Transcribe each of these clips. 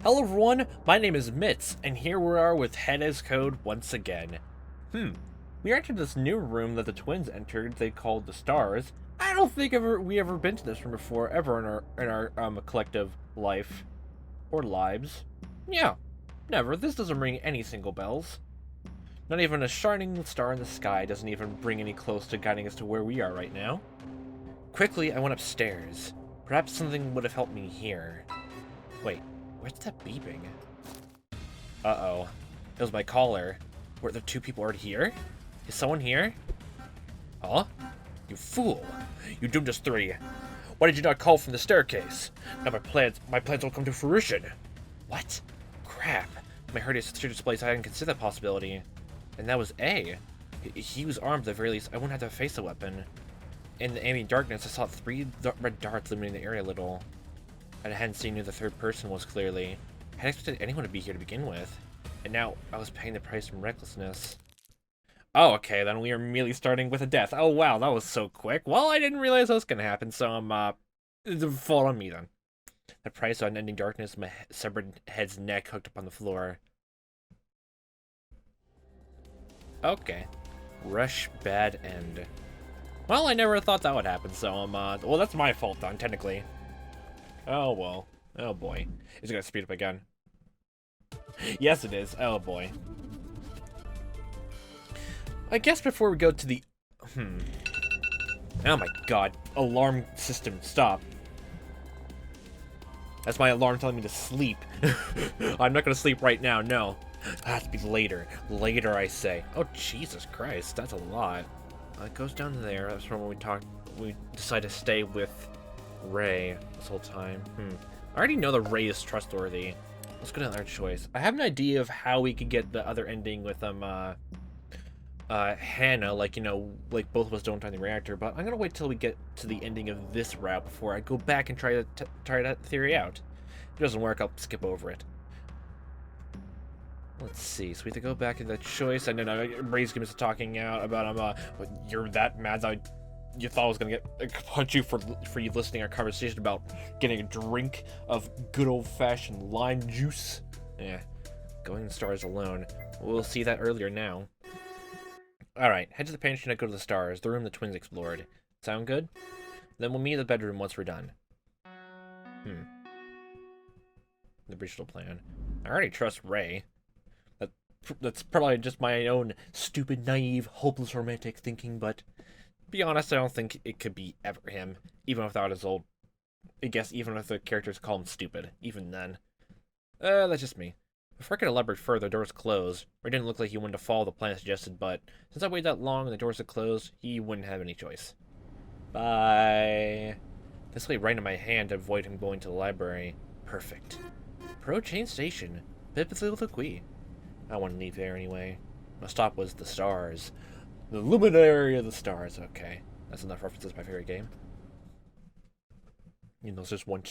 Hello everyone, my name is Mitz, and here we are with Head as Code once again. We entered this new room that the twins entered, they called the Stars. I don't think we ever been to this room before, ever in our collective life. Or lives. Yeah, never. This doesn't ring any single bells. Not even a shining star in the sky doesn't even bring any close to guiding us to where we are right now. Quickly, I went upstairs. Perhaps something would have helped me here. Wait. Where's that beeping? Uh-oh. It was my caller. Were there two people already here? Is someone here? Huh? You fool! You doomed us three. Why did you not call from the staircase? Now my plans will come to fruition. What? Crap. My heart is such a display, so I hadn't considered that possibility. And that was A. He was armed at the very least. I wouldn't have to face a weapon. In the ambient darkness, I saw three red darts illuminating the area a little. I hadn't seen who the third person was clearly. I hadn't expected anyone to be here to begin with. And now I was paying the price from recklessness. Oh, okay, then we are immediately starting with a death. Oh, wow, that was so quick. Well, I didn't realize that was going to happen, so it's a fault on me then. The price of unending darkness, my severed head's neck hooked up on the floor. Okay. Rush bad end. Well, I never thought that would happen, so well, that's my fault then, technically. Oh, well. Oh, boy. Is it gonna speed up again? Yes, it is. Oh, boy. I guess before we go to the... Oh, my God. Alarm system, stop. That's my alarm telling me to sleep. I'm not gonna sleep right now, no. It has to be later. Later, I say. Oh, Jesus Christ. That's a lot. It goes down there. That's from when we decided to stay with Ray this whole time. I already know that Ray is trustworthy. Let's go to another choice. I have an idea of how we could get the other ending with Hannah, like, you know, like both of us don't time the reactor, but I'm gonna wait till we get to the ending of this route before I go back and try that theory out. If it doesn't work, I'll skip over it. Let's see, so we have to go back to the choice, and then Ray's gonna be talking out about you're that mad that you thought I was gonna punch you for you listening to our conversation about getting a drink of good old-fashioned lime juice. Yeah, going to the Stars alone. We'll see that earlier now. Alright, head to the pension and go to the Stars, the room the twins explored. Sound good? Then we'll meet in the bedroom once we're done. The original plan. I already trust Ray. That's probably just my own stupid, naive, hopeless romantic thinking, but to be honest, I don't think it could be ever him, even without his old... I guess even if the characters call him stupid, even then. That's just me. Before I could elaborate further, the doors closed. Ray didn't look like he wanted to follow the plan suggested, but since I waited that long and the doors had closed, he wouldn't have any choice. Bye. This lay right in my hand to avoid him going to the library. Perfect. Pro Chain Station. Biblical. I want to leave there anyway. My stop was the Stars. The luminary of the Stars. Okay. That's enough references to my favorite game. You know, there's just one.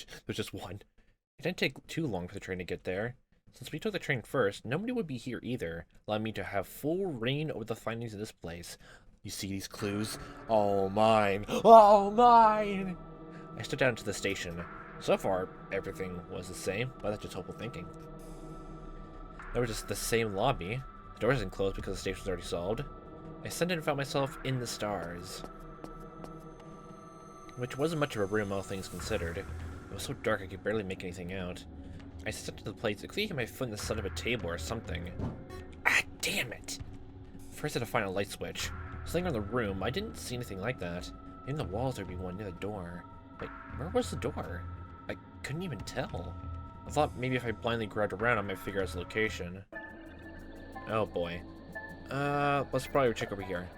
It didn't take too long for the train to get there. Since we took the train first, nobody would be here either, allowing me to have full reign over the findings of this place. You see these clues? All mine! All mine! I stepped down to the station. So far, everything was the same, but that's just hopeful thinking. There was just the same lobby. The door isn't closed because the station was already solved. I ascended and found myself in the Stars. Which wasn't much of a room, all things considered. It was so dark I could barely make anything out. I stepped to the plate, clicking my foot in the side of a table or something. Ah, damn it! First I had to find a light switch. Sitting around the room, I didn't see anything like that. In the walls there'd be one near the door. Wait, where was the door? I couldn't even tell. I thought maybe if I blindly grabbed around I might figure out its location. Oh boy. Let's probably check over here.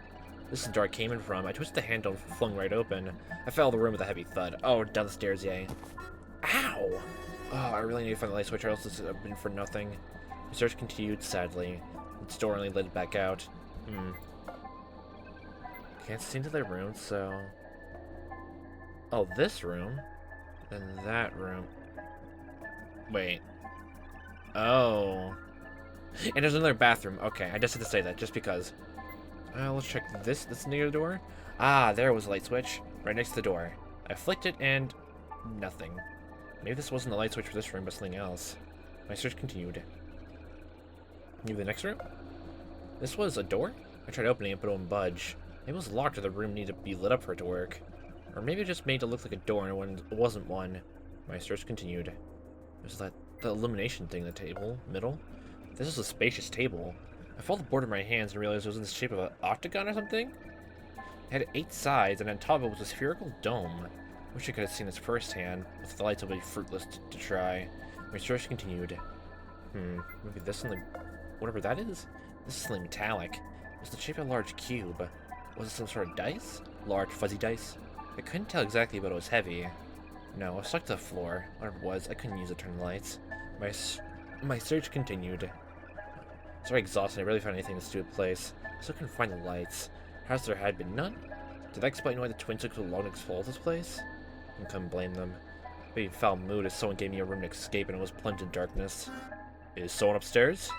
This is the door I came in from. I twisted the handle and flung right open. I fell out of the room with a heavy thud. Oh, down the stairs, yay. Ow! Oh, I really need to find the light switch or else this would have been for nothing. The search continued, sadly. The door only led back out. Can't see into the room, so... Oh, this room? Then that room. Wait. Oh. And there's another bathroom. Okay, I just had to say that, just because. Let's check this. This near the door? Ah, there was a light switch. Right next to the door. I flicked it and... nothing. Maybe this wasn't the light switch for this room, but something else. My search continued. Maybe the next room? This was a door? I tried opening it, but it wouldn't budge. Maybe it was locked or the room needed to be lit up for it to work. Or maybe it just made it look like a door and it wasn't one. My search continued. There's the illumination thing in the table, middle. This is a spacious table. I felt the board in my hands and realized it was in the shape of an octagon or something. It had 8 sides, and on top of it was a spherical dome. Wish I could have seen this firsthand, but the lights would be fruitless to try. My search continued. Maybe this something, whatever that is? This is something metallic. It was the shape of a large cube. Was it some sort of dice? Large, fuzzy dice? I couldn't tell exactly, but it was heavy. No, it was stuck to the floor. Whatever it was, I couldn't use it to turn the lights. My search continued. It's very exhausting. I barely found anything in this stupid place. I still couldn't find the lights. Perhaps there had been none? Did that explain why the twins took so long to explore this place? I couldn't blame them. Being foul mood as someone gave me a room to escape and it was plunged in darkness. Is someone upstairs?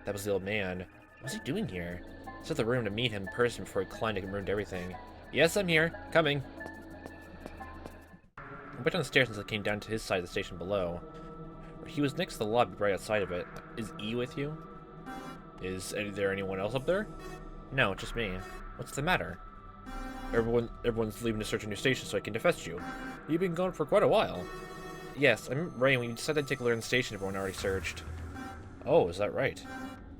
That was the old man. What was he doing here? I set the room to meet him in person before he climbed and ruined everything. Yes, I'm here. Coming. I went down the stairs until I came down to his side of the station below. He was next to the lobby right outside of it. Is E with you? Is there anyone else up there? No, just me. What's the matter? Everyone's leaving to search a new station so I can defest you. You've been gone for quite a while. Yes, I'm Ray. When you decided to take a look at the station, everyone already searched. Oh, is that right?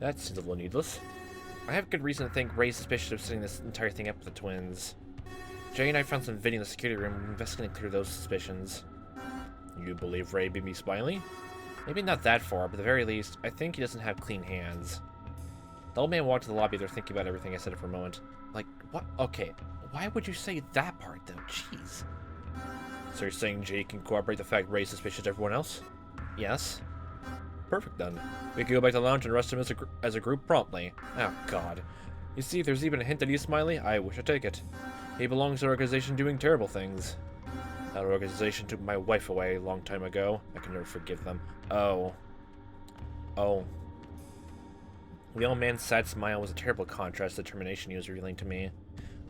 That seems a little needless. I have good reason to think Ray's suspicious of setting this entire thing up with the twins. Jay and I found some video in the security room investigating to clear those suspicions. You believe Ray beat me Smiley? Maybe not that far, but at the very least, I think he doesn't have clean hands. The old man walked to the lobby there thinking about everything I said for a moment. Like, what? Okay, why would you say that part, though? Jeez. So you're saying Jay can corroborate the fact Ray's suspicious of everyone else? Yes. Perfect, then. We can go back to the lounge and arrest him as a group promptly. Oh, God. You see, if there's even a hint that he's Smiley, I wish I'd take it. He belongs to an organization doing terrible things. That organization took my wife away a long time ago. I can never forgive them. Oh. Oh. The old man's sad smile was a terrible contrast to the determination he was revealing to me.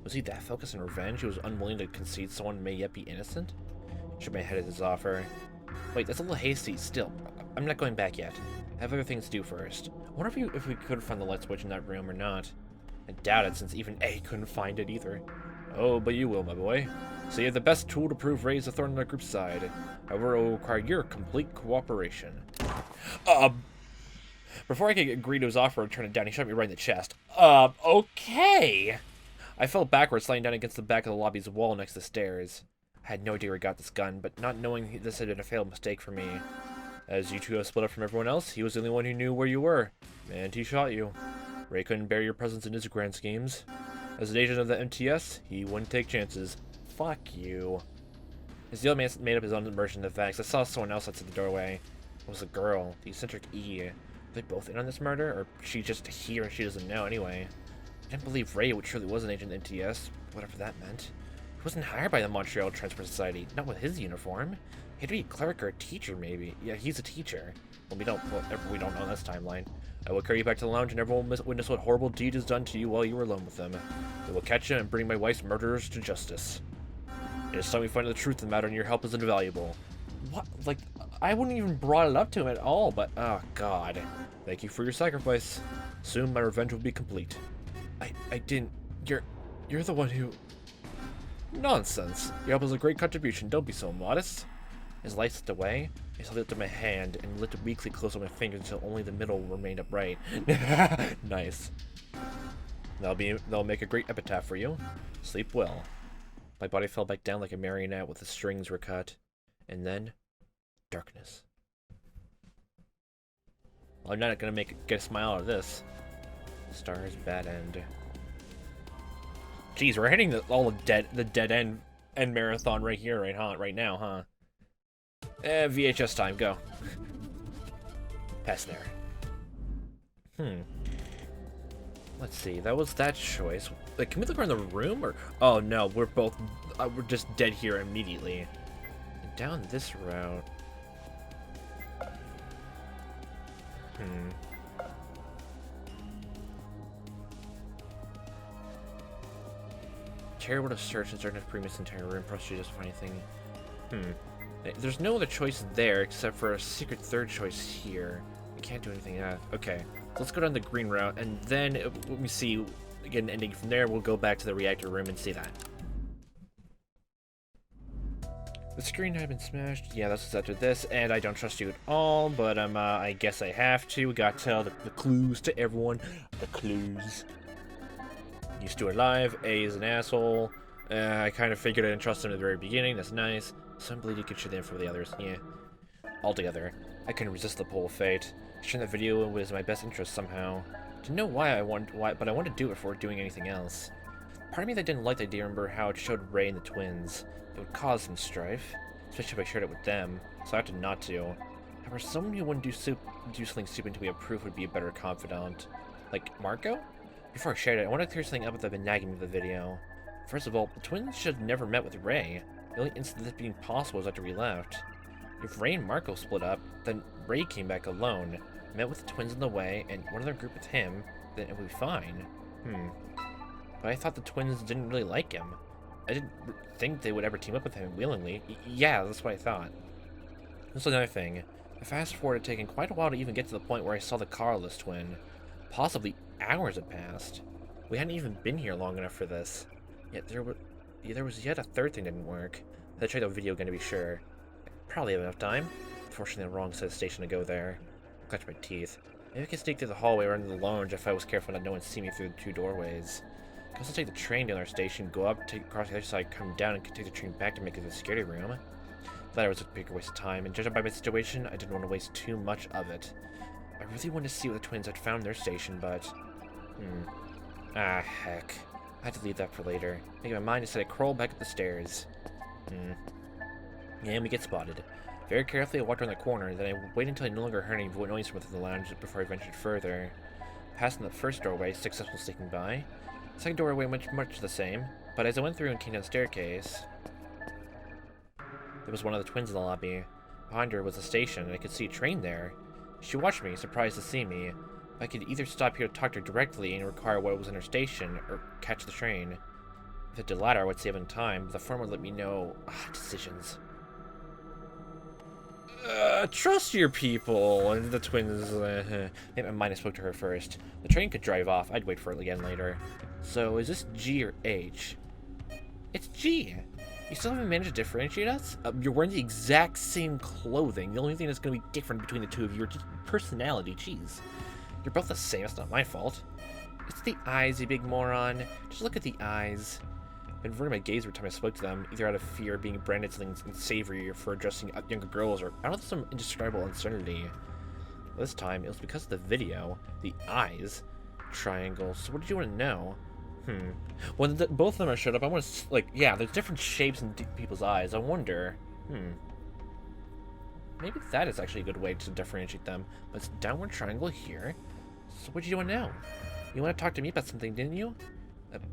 Was he that focused on revenge he was unwilling to concede someone may yet be innocent? Shook my head at his offer. Wait, that's a little hasty. Still, I'm not going back yet. I have other things to do first. I wonder if we could find the light switch in that room or not. I doubt it, since even A couldn't find it either. Oh, but you will, my boy. So you have the best tool to prove Ray's a thorn on our group's side. However, it will require your complete cooperation. Before I could agree to his offer and turn it down, he shot me right in the chest. Okay. I fell backwards, lying down against the back of the lobby's wall next to the stairs. I had no idea where he got this gun, but not knowing this had been a failed mistake for me. As you two have split up from everyone else, he was the only one who knew where you were, and he shot you. Ray couldn't bear your presence in his grand schemes. As an agent of the MTS, he wouldn't take chances. Fuck you. As the old man made up his own version of the facts, I saw someone else outside the doorway. It was a girl, the eccentric E. Are they both in on this murder, or she just here and she doesn't know anyway? I didn't believe Ray truly was an agent of the MTS, whatever that meant. He wasn't hired by the Montreal Transport Society, not with his uniform. He had to be a cleric or a teacher, maybe. Yeah, he's a teacher. Well, we don't know this timeline. I will carry you back to the lounge and everyone will witness what horrible deed is done to you while you were alone with them. They will catch you and bring my wife's murderers to justice. It is time we find the truth of the matter, and your help is invaluable. What? Like, I wouldn't even brought it up to him at all, but, oh, God. Thank you for your sacrifice. Soon my revenge will be complete. I didn't... You're the one who... Nonsense. Your help is a great contribution. Don't be so modest. His light slipped away. I held it to my hand and lifted weakly close on my fingers until only the middle remained upright. Nice. That'll make a great epitaph for you. Sleep well. My body fell back down like a marionette with the strings were cut. And then, darkness. Well, I'm not gonna get a smile out of this. Stars, bad end. Jeez, we're hitting the dead end marathon right here, right now, huh? VHS time, go. Pass there. Let's see, that was that choice. Like, can we look around the room, or... Oh, no, we're just dead here immediately. And down this route... Terry would have searched and searched the previous entire room, probably just find anything. There's no other choice there except for a secret third choice here. We can't do anything else. Okay, so let's go down the green route, and then let me see, get an ending from there. We'll go back to the reactor room and see that. The screen had been smashed. Yeah, that's after this, and I don't trust you at all, but I guess I have to. We gotta tell the clues to everyone. The clues. You still alive. A is an asshole. I kind of figured I didn't trust him at the very beginning. That's nice. Some believe you could share the info for the others. Yeah. Altogether, I couldn't resist the pull of fate. Sharing that video was in my best interest somehow. Didn't know but I wanted to do it before doing anything else. Part of me that didn't like the idea, remember how it showed Ray and the twins. It would cause some strife, especially if I shared it with them, so I opted not to. However, someone who wouldn't do something stupid until we have proof would be a better confidant. Like Marco? Before I shared it, I wanted to clear something up that I've been nagging with the video. First of all, the twins should have never met with Ray. The only instant this being possible was after we left. If Ray and Marco split up, then Ray came back alone, met with the twins on the way, and one other group with him, then it would be fine. But I thought the twins didn't really like him. I didn't think they would ever team up with him willingly. Yeah, that's what I thought. This is another thing. I fast-forwarded, taking quite a while to even get to the point where I saw the colorless twin. Possibly hours had passed. We hadn't even been here long enough for this. Yet there was yet a third thing that didn't work. I checked out the video again to be sure. I probably have enough time. Unfortunately, the wrong set of station to go there. I clutched my teeth. Maybe I could sneak through the hallway or into the lounge if I was careful that no one see me through the two doorways. I could also take the train down our station, go up, take across the other side, come down, and take the train back to make it to the security room. The latter was a bigger waste of time, and judging by my situation, I didn't want to waste too much of it. I really wanted to see what the twins had found in their station, but... Ah, heck. I had to leave that for later. Making my mind instead I crawl back up the stairs. And we get spotted. Very carefully I walked around the corner, then I waited until I no longer heard any noise from within the lounge before I ventured further. Passing the first doorway, successful sneaking by. The second doorway went much the same, but as I went through and came down the staircase, there was one of the twins in the lobby. Behind her was a station, and I could see a train there. She watched me, surprised to see me. I could either stop here to talk to her directly and inquire what was in her station, or catch the train. If it did the latter, I would save on time, but the former would let me know... decisions. Trust your people, and the twins... I think my mind spoke to her first. The train could drive off, I'd wait for it again later. So, is this G or H? It's G! You still haven't managed to differentiate us? You're wearing the exact same clothing. The only thing that's going to be different between the two of you is just personality, jeez. You're both the same, it's not my fault. It's the eyes, you big moron. Just look at the eyes. I've been averting my gaze every time I spoke to them, either out of fear of being branded something unsavory or for addressing younger girls, or out of some indescribable uncertainty. This time, it was because of the video, the eyes, triangle. So what did you want to know? When both of them are showed up, I want to, like, yeah, there's different shapes in people's eyes. I wonder, maybe that is actually a good way to differentiate them. But it's downward triangle here. So what did you want to know? You want to talk to me about something, didn't you?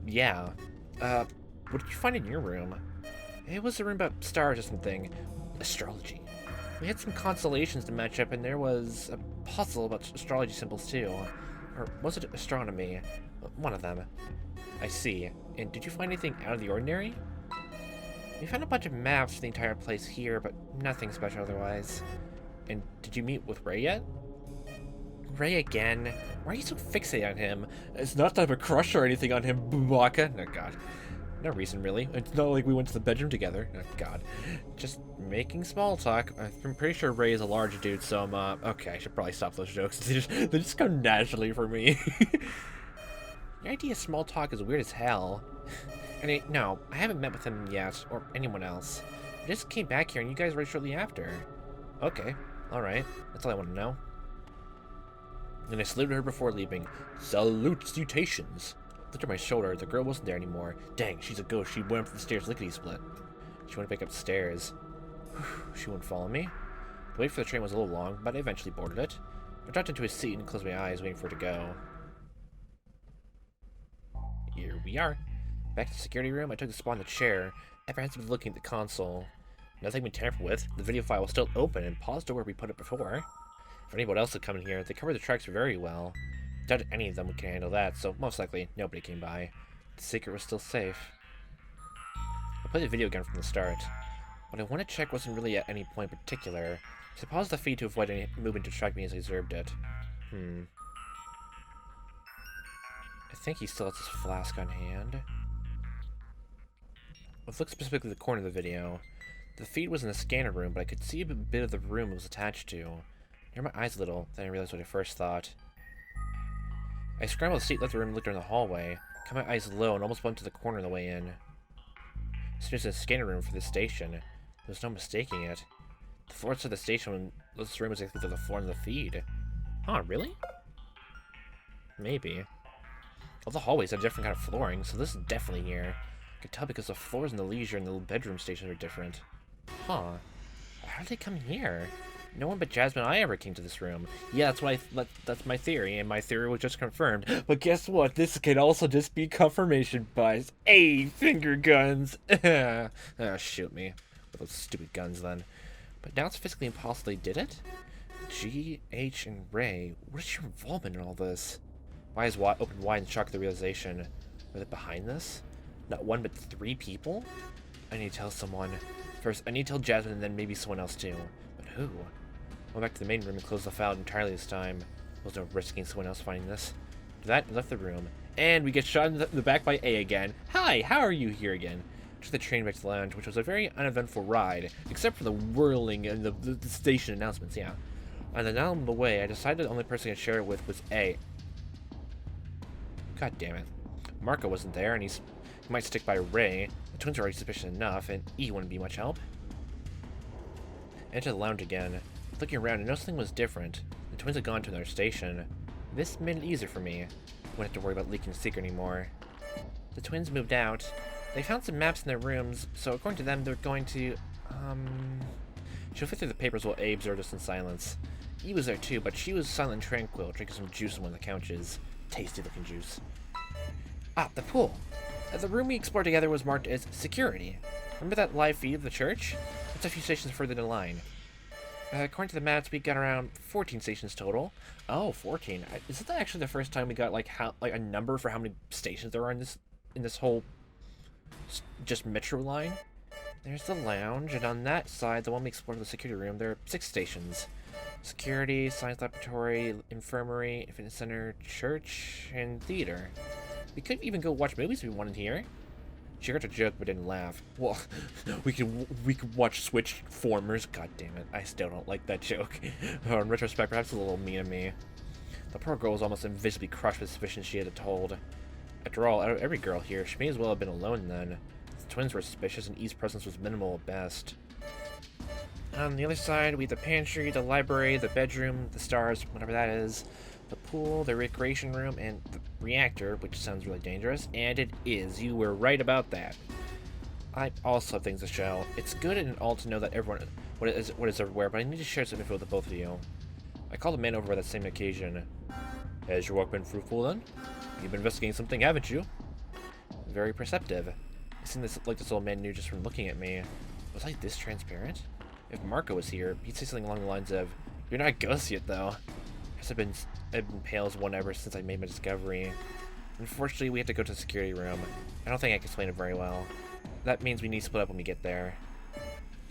Yeah. What did you find in your room? It was a room about stars or something. Astrology. We had some constellations to match up, and there was a puzzle about astrology symbols too. Or was it astronomy? One of them. I see. And did you find anything out of the ordinary? We found a bunch of maps for the entire place here, but nothing special otherwise. And did you meet with Ray yet? Ray again? Why are you so fixated on him? It's not that I have a crush or anything on him, Bubaka. Oh god. No reason, really. It's not like we went to the bedroom together. Oh god. Just making small talk. I'm pretty sure Ray is a large dude, so okay, I should probably stop those jokes. They just come naturally for me. Your idea of small talk is weird as hell. And no, I haven't met with him yet, or anyone else. I just came back here and you guys were shortly after. Okay, alright. That's all I want to know. And I saluted her before leaving. Salutations! Looked at my shoulder. The girl wasn't there anymore. Dang, she's a ghost. She went up the stairs lickety-split. She went back upstairs. She wouldn't follow me. The wait for the train was a little long, but I eventually boarded it. I dropped into a seat and closed my eyes, waiting for it to go. Here we are. Back to the security room, I took a spot in the chair, apprehensively looking at the console. Nothing had been tampered with. The video file was still open and paused to where we put it before. If anyone else had come in here, they covered the tracks very well. Doubt any of them can handle that, so most likely nobody came by. The secret was still safe. I played the video again from the start. What I want to check wasn't really at any point in particular, so I paused the feed to avoid any movement to distract me as I observed it. I think he still has his flask on hand. Let's look specifically at the corner of the video. The feed was in the scanner room, but I could see a bit of the room it was attached to. Near my eyes a little, then I realized what I first thought. I scrambled the seat, left the room, and looked around the hallway. Kept my eyes low and almost bumped to the corner on the way in. As soon as the scanner room for the station, there was no mistaking it. The floor outside the station, this room was exactly the floor in the feed. Huh, really? Maybe. All the hallways had different kind of flooring, so this is definitely here. I could tell because the floors in the leisure and the bedroom stations are different. Huh. How did they come here? No one but Jasmine and I ever came to this room. Yeah, that's my theory, and my theory was just confirmed. But guess what? This could also just be confirmation bias. Hey, finger guns! Shoot me. With those stupid guns, then. But now it's physically impossible they did it? G, H, and Ray, what is your involvement in all this? My eyes opened wide in shock at the realization. Were they behind this? Not one, but 3 people? I need to tell someone. First, I need to tell Jasmine and then maybe someone else too. But who? I went back to the main room and closed the file entirely this time. There was no risking someone else finding this. After that, I left the room. And we get shot in the back by A again. Hi, how are you here again? Took the train back to the lounge, which was a very uneventful ride, except for the whirling and the station announcements, yeah. And then on the way, I decided the only person I could share it with was A. God damn it. Marco wasn't there, and he might stick by Ray. The twins were already suspicious enough, and E wouldn't be much help. I entered the lounge again. Looking around, I noticed something was different. The twins had gone to another station. This made it easier for me. I wouldn't have to worry about leaking the secret anymore. The twins moved out. They found some maps in their rooms, so according to them, they're going to, She'll flip through the papers while A observed us in silence. E was there too, but she was silent and tranquil, drinking some juice on one of the couches. Tasty looking juice. Ah, the pool. The room we explored together was marked as security. Remember that live feed of the church? It's a few stations further down the line. According to the maps, we got around 14 stations total. Oh, 14. Isn't that actually the first time we got like a number for how many stations there are in this whole just metro line? There's the lounge, and on that side, the one we explored, the security room, there are 6 stations. Security, science laboratory, infirmary, fitness center, church, and theater. We could even go watch movies if we wanted here. She heard a joke but didn't laugh. Well, we could watch Switch Formers. God damn it, I still don't like that joke. In retrospect, perhaps a little mean of me. The poor girl was almost invisibly crushed with suspicion she had told. After all, out of every girl here, she may as well have been alone then. The twins were suspicious, and E's presence was minimal at best. On the other side, we have the pantry, the library, the bedroom, the stars, whatever that is, the pool, the recreation room, and the reactor, which sounds really dangerous, and it is. You were right about that. I also have things to show. It's good and all to know that everyone what is everywhere, but I need to share some info with the both of you. I called the man over by that same occasion. Has your work been fruitful then? You've been investigating something, haven't you? Very perceptive. It seemed like this old man knew just from looking at me. Was I this transparent? If Marco was here, he'd say something along the lines of, "You're not a ghost yet, though." I've been pale as one ever since I made my discovery. Unfortunately, we have to go to the security room. I don't think I can explain it very well. That means we need to split up when we get there.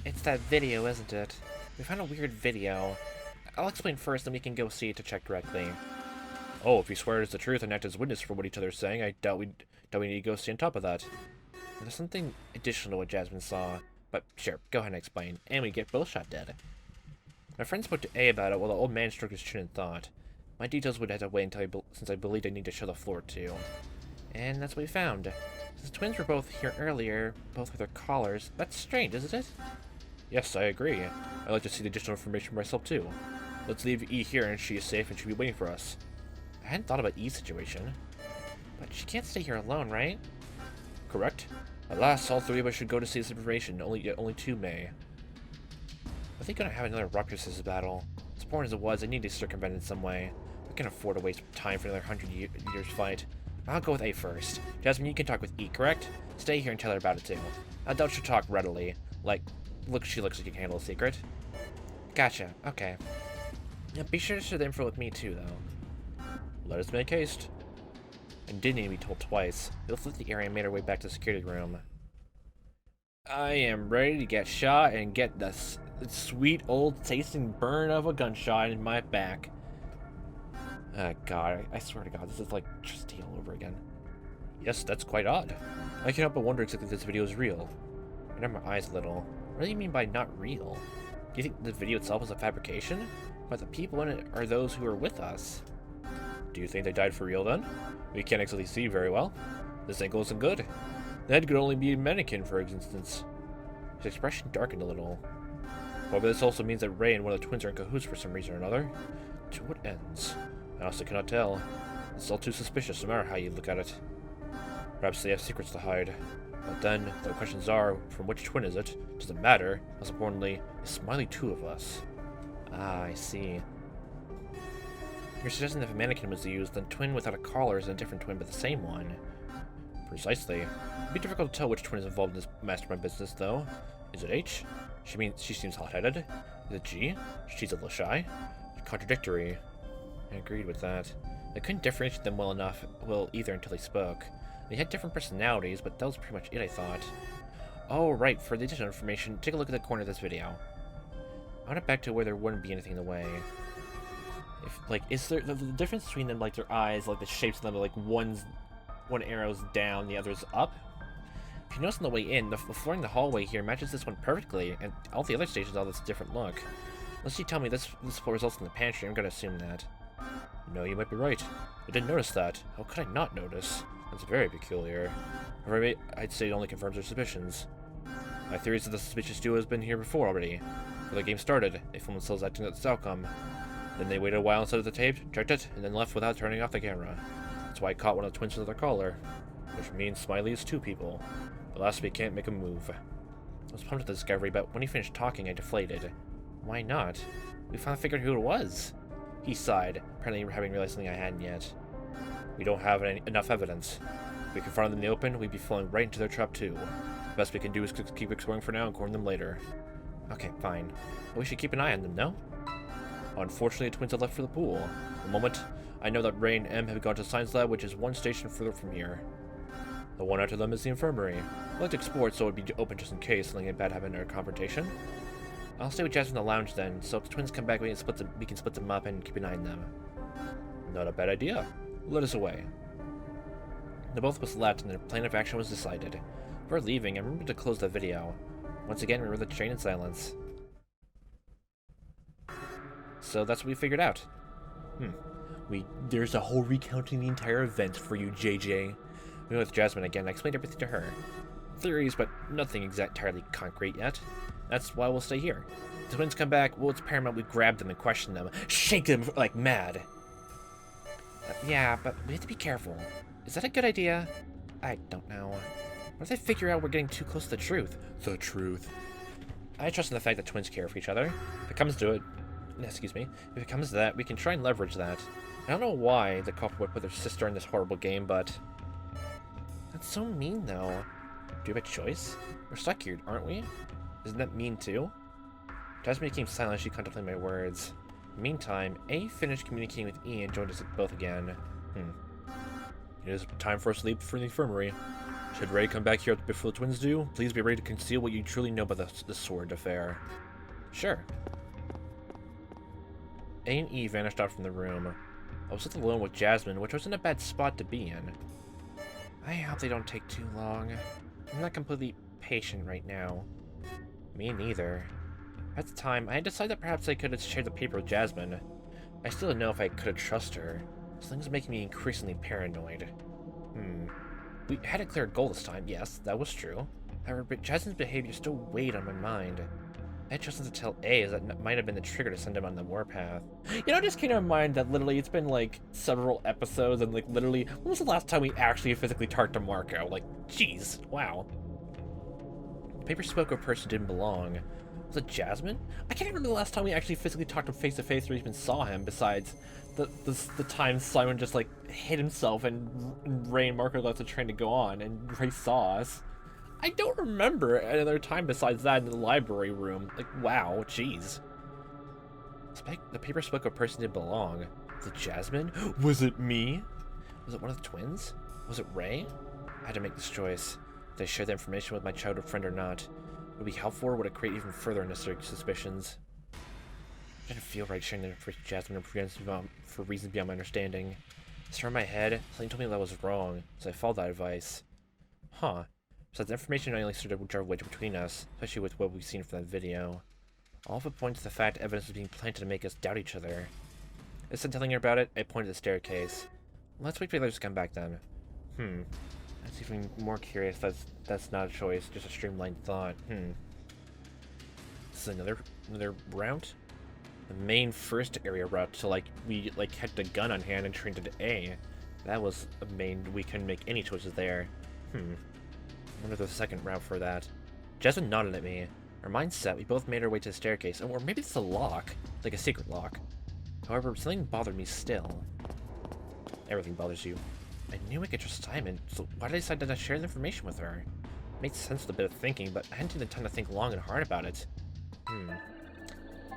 It's that video, isn't it? We found a weird video. I'll explain first, then we can go see it to check directly. Oh, if you swear it's the truth and act as witness for what each other's saying, I doubt we need to go see on top of that. There's something additional to what Jasmine saw. But sure, go ahead and explain. And we get both shot dead. My friend spoke to A about it while the old man stroked his chin in thought. My details would have to wait until since I believed I need to show the floor too. And that's what we found. Since the twins were both here earlier, both with their collars, that's strange, isn't it? Yes, I agree. I'd like to see the additional information for myself too. Let's leave E here and she is safe and she'll be waiting for us. I hadn't thought about E's situation. But she can't stay here alone, right? Correct. At last, all 3 of us should go to see this information. Only 2 may. Are they gonna have another rock paper scissors battle? As important as it was, I need to circumvent it in some way. I can't afford to waste time for another 100 years fight. I'll go with A first. Jasmine, you can talk with E, correct? Stay here and tell her about it too. I doubt she'll talk readily. She looks like you can handle a secret. Gotcha. Okay. Yeah, be sure to share the info with me too, though. Let us make haste. And didn't need to be told twice. We left the area and made our way back to the security room. I am ready to get shot and get the sweet old tasting burn of a gunshot in my back. God, I swear to God, this is like Trusty all over again. Yes, that's quite odd. I can't help but wonder exactly if this video is real. I numb my eyes a little. What do you mean by not real? Do you think the video itself is a fabrication? But the people in it are those who are with us. Do you think they died for real then? We can't exactly see very well. This angle isn't good. The head could only be a mannequin, for instance. His expression darkened a little. However, this also means that Ray and one of the twins are in cahoots for some reason or another. To what ends? I honestly cannot tell. It's all too suspicious, no matter how you look at it. Perhaps they have secrets to hide. But then, the questions are, from which twin is it? Doesn't matter. Most importantly, is Smiley two of us? Ah, I see. You're suggesting that if a mannequin was used, then twin without a collar is a different twin but the same one. Precisely. It'd be difficult to tell which twin is involved in this mastermind business, though. Is it H? She seems hot-headed. Is it G? She's a little shy. Contradictory. I agreed with that. I couldn't differentiate them well either until they spoke. They had different personalities, but that was pretty much it, I thought. Oh, right, for the additional information, take a look at the corner of this video. I want it back to where there wouldn't be anything in the way. If, like, is there the difference between them, like, their eyes, like, the shapes of them, like, one arrow's down, the other's up? If you notice on the way in, the flooring in the hallway here matches this one perfectly, and all the other stations all this different look. Unless you tell me this floor results in the pantry, I'm gonna assume that. No, you might be right. I didn't notice that. How could I not notice? That's very peculiar. However, I'd say it only confirms our suspicions. My theory is that the suspicious duo has been here before already. Before the game started, they filmed themselves acting out this outcome. Then they waited a while inside of the tape, checked it, and then left without turning off the camera. That's why I caught one of the twins with their collar. Which means Smiley is two people. But last we can't make a move. I was pumped at the discovery, but when he finished talking, I deflated. Why not? We finally figured who it was. He sighed, apparently having realized something I hadn't yet. We don't have enough evidence. If we confronted them in the open, we'd be falling right into their trap too. The best we can do is keep exploring for now and corner them later. Okay, fine. But we should keep an eye on them, no? Unfortunately, the twins have left for the pool. For the moment, I know that Ray and M have gone to the science lab, which is one station further from here. The one after them is the infirmary. I'd like to explore it so it would be open just in case something bad happened in our confrontation. I'll stay with Jasmine in the lounge then, so if the twins come back, we can split them up and keep an eye on them. Not a bad idea. Let us away. The both of us left, and the plan of action was decided. Before leaving, I remembered to close the video. Once again, we rode the train in silence. So that's what we figured out. There's a whole recounting the entire event for you, JJ. We went with Jasmine again, and I explained everything to her. Theories, but nothing entirely concrete yet. That's why we'll stay here. If the twins come back, well, it's paramount we grab them and question them. Shake them like mad. Yeah, but we have to be careful. Is that a good idea? I don't know. What if they figure out we're getting too close to the truth? The truth. I trust in the fact that twins care for each other. If it comes to it, excuse me, if it comes to that, we can try and leverage that. I don't know why the couple would put their sister in this horrible game, but... That's so mean, though. Do we have a choice? We're stuck here, aren't we? Isn't that mean, too? Jasmine became silent as she contemplated my words. Meantime, A finished communicating with E and joined us both again. It is time for us to leave for the infirmary. Should Ray come back here before the twins do, please be ready to conceal what you truly know about the sword affair. Sure. A and E vanished out from the room. I was left alone with Jasmine, which wasn't a bad spot to be in. I hope they don't take too long. I'm not completely patient right now. Me neither. At the time, I had decided that perhaps I could have shared the paper with Jasmine. I still didn't know if I could trust her. This thing was making me increasingly paranoid. We had a clear goal this time, yes, that was true. However, but Jasmine's behavior still weighed on my mind. I had chosen to tell A, as that might have been the trigger to send him on the warpath. You know, it just came to my mind that literally it's been like several episodes and like literally, when was the last time we actually physically talked to Marco? Like, jeez, wow. The paper spoke of a person who didn't belong. Was it Jasmine? I can't remember the last time we actually physically talked to him face to face or even saw him, besides the time Simon just like hit himself and Ray and Marco left the train to go on and Ray saw us. I don't remember another time besides that in the library room. Like, wow, jeez. The paper spoke of a person who didn't belong. Was it Jasmine? Was it me? Was it one of the twins? Was it Ray? I had to make this choice. Did I share the information with my childhood friend or not? Would it be helpful or would it create even further unnecessary suspicions? I didn't feel right sharing the information with Jasmine for reasons beyond my understanding. It's in my head, something told me that was wrong, so I followed that advice. Huh. Besides, the information not only started to drive a wedge between us, especially with what we've seen from that video. All of it points to the fact evidence is being planted to make us doubt each other. Instead of telling her about it, I pointed to the staircase. Let's wait for the others to come back then. That's even more curious. That's not a choice, just a streamlined thought. This is another route? The main first area route, so we had the gun on hand and trained it to A. That was a main, we couldn't make any choices there. I wonder the second route for that. Jasmine nodded at me. Our minds set, we both made our way to the staircase, or maybe it's a lock, like a secret lock. However, something bothered me still. Everything bothers you. I knew I could trust Simon, so why did I decide to not share the information with her? It made sense with a bit of thinking, but I hadn't taken the time to think long and hard about it.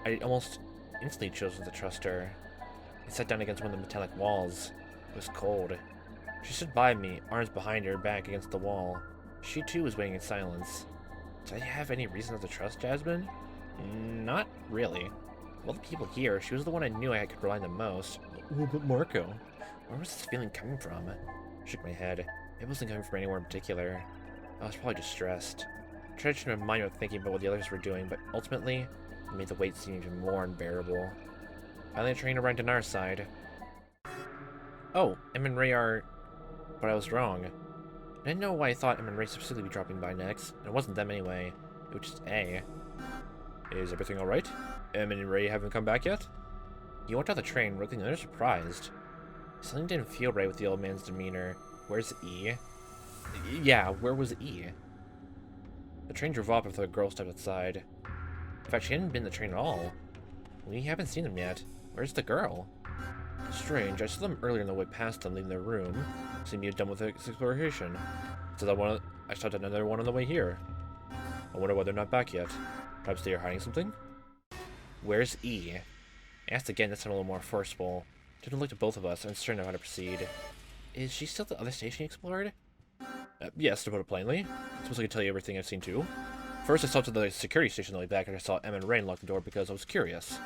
I almost instantly chose to trust her. I sat down against one of the metallic walls. It was cold. She stood by me, arms behind her back against the wall. She too was waiting in silence. Did I have any reason to trust Jasmine? Not really. Of all the people here, she was the one I knew I could rely on the most. Oh, but Marco. Where was this feeling coming from? I shook my head. It wasn't coming from anywhere in particular. I was probably just stressed. I tried to change my mind about thinking about what the others were doing, but ultimately, it made the wait seem even more unbearable. Finally, the train arrived on our side. Oh, Em and Ray are... But I was wrong. I didn't know why I thought Em and Ray specifically would be dropping by next, and it wasn't them anyway. It was just A. Is everything alright? Em and Ray haven't come back yet? He walked out the train, looking another surprised. Something didn't feel right with the old man's demeanor. Where's E? Yeah, where was E? The train drove off after the girl stepped outside. In fact, she hadn't been in the train at all. We haven't seen them yet. Where's the girl? Strange, I saw them earlier on the way past them leaving their room. Seemed to be done with its exploration. So I saw another one on the way here. I wonder why they're not back yet. Perhaps they are hiding something? Where's E? I asked again, this time a little more forceful. Didn't look at both of us, uncertain of how to proceed. Is she still at the other station you explored? Yes, to put it plainly. I suppose I could tell you everything I've seen too. First, I stopped at the security station on the way back and I saw Em and Ray lock the door because I was curious.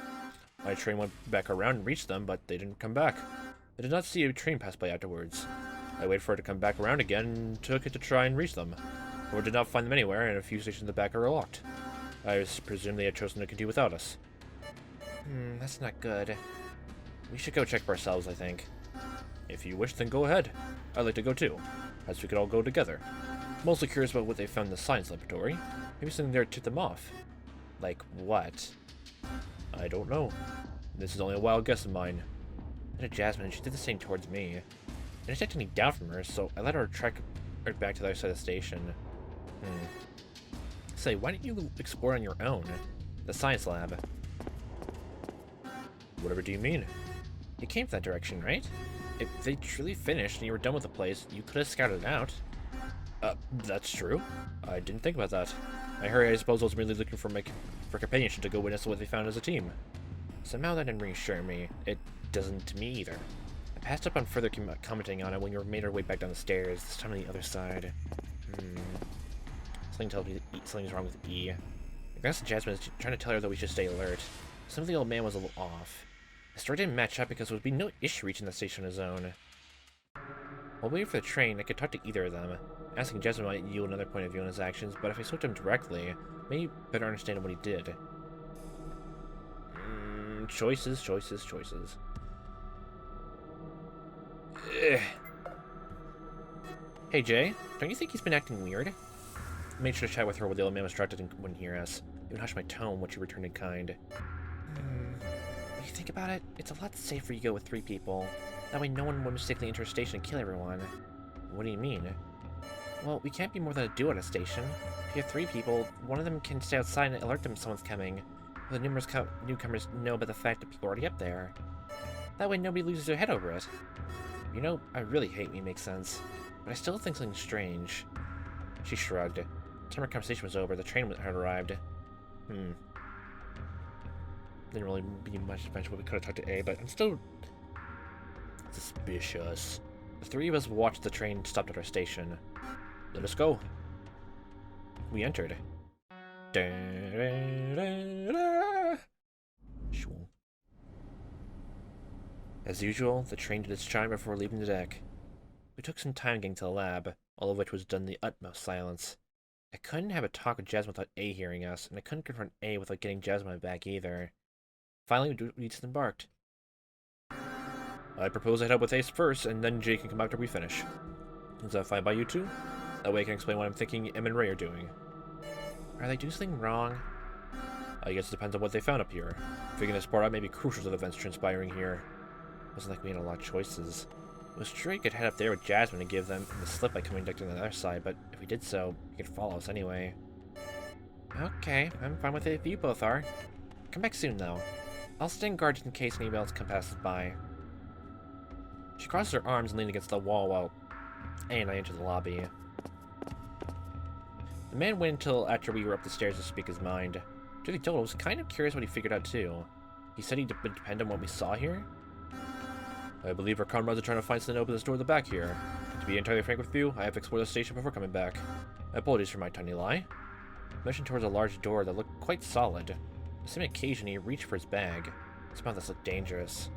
My train went back around and reached them, but they didn't come back. I did not see a train pass by afterwards. I waited for it to come back around again and took it to try and reach them. But did not find them anywhere, and a few stations in the back are locked. I presume they had chosen to continue without us. That's not good. We should go check for ourselves, I think. If you wish, then go ahead. I'd like to go too. Perhaps we could all go together. I'm mostly curious about what they found in the science laboratory. Maybe something there tipped them off. Like what? I don't know. This is only a wild guess of mine. I looked at Jasmine, and she did the same towards me. I didn't detect any doubt from her, so I let her trek back to the other side of the station. Say, why don't you explore on your own? The science lab. Whatever do you mean? You came from that direction, right? If they truly finished and you were done with the place, you could have scouted it out. That's true. I didn't think about that. I heard I suppose I was merely looking for companionship to go witness what they found as a team. Somehow that didn't reassure me. It doesn't to me either. I passed up on further commenting on it when we made our way back down the stairs, this time on the other side. Something tells me that something's wrong with E. I guess Jasmine is trying to tell her that we should stay alert. Some of the old man was a little off. The story didn't match up because there would be no issue reaching the station on his own. While waiting for the train, I could talk to either of them. Asking Jasmine might yield another point of view on his actions, but if I spoke to him directly, maybe better understand what he did. Choices. Hey Jay, don't you think he's been acting weird? I made sure to chat with her while the old man was distracted and wouldn't hear us. Even hushed my tone when she returned in kind. When you think about it, it's a lot safer you go with 3 people. That way no one would mistakenly enter a station and kill everyone. What do you mean? Well, we can't be more than a duo at a station. If you have 3 people, one of them can stay outside and alert them someone's coming. The numerous newcomers know about the fact that people are already up there. That way nobody loses their head over it. You know, I really hate when you make sense, but I still think something strange. She shrugged. The time our conversation was over, the train had arrived. Didn't really be much what we could have talked to A, but I'm still suspicious. The 3 of us watched the train stop at our station. Let us go. we entered. Sure. As usual, the train did its chime before leaving the deck. We took some time getting to the lab, all of which was done in the utmost silence. I couldn't have a talk with Jasmine without A hearing us, and I couldn't confront A without getting Jasmine back either. Finally, we disembarked. I propose I head up with Ace first, and then Jay can come after we finish. Is that fine by you two? That way I can explain what I'm thinking Em and Ray are doing. Are they doing something wrong? I guess it depends on what they found up here. Figuring this part out may be crucial to the events transpiring here. It wasn't like we had a lot of choices. It was true we could head up there with Jasmine and give them the slip by coming back to the other side, but if we did so, he could follow us anyway. Okay, I'm fine with it if you both are. Come back soon, though. I'll stand guard in case anyone else passes by. She crosses her arms and leaned against the wall while A and I entered the lobby. The man waited until after we were up the stairs to speak his mind. Truth be told, I was kind of curious what he figured out too. He said he'd depend on what we saw here? I believe our comrades are trying to find something to open this door at the back here. To be entirely frank with you, I have explored the station before coming back. Apologies for my tiny lie. I motioned towards a large door that looked quite solid. On the same occasion, he reached for his bag. Somehow this looked dangerous.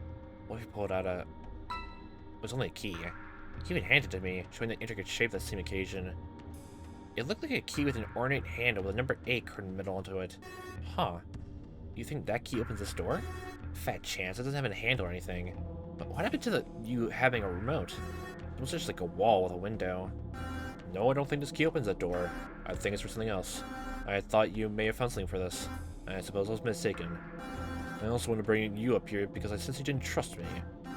What if he pulled out a... It was only a key. He even handed it to me, showing the intricate shape that same occasion. It looked like a key with an ornate handle with a number 8 carved in the middle onto it. Huh. You think that key opens this door? Fat chance, it doesn't have a handle or anything. But what happened to you having a remote? It was just like a wall with a window. No, I don't think this key opens that door. I think it's for something else. I thought you may have found something for this. I suppose I was mistaken. I also want to bring you up here because I sense you didn't trust me.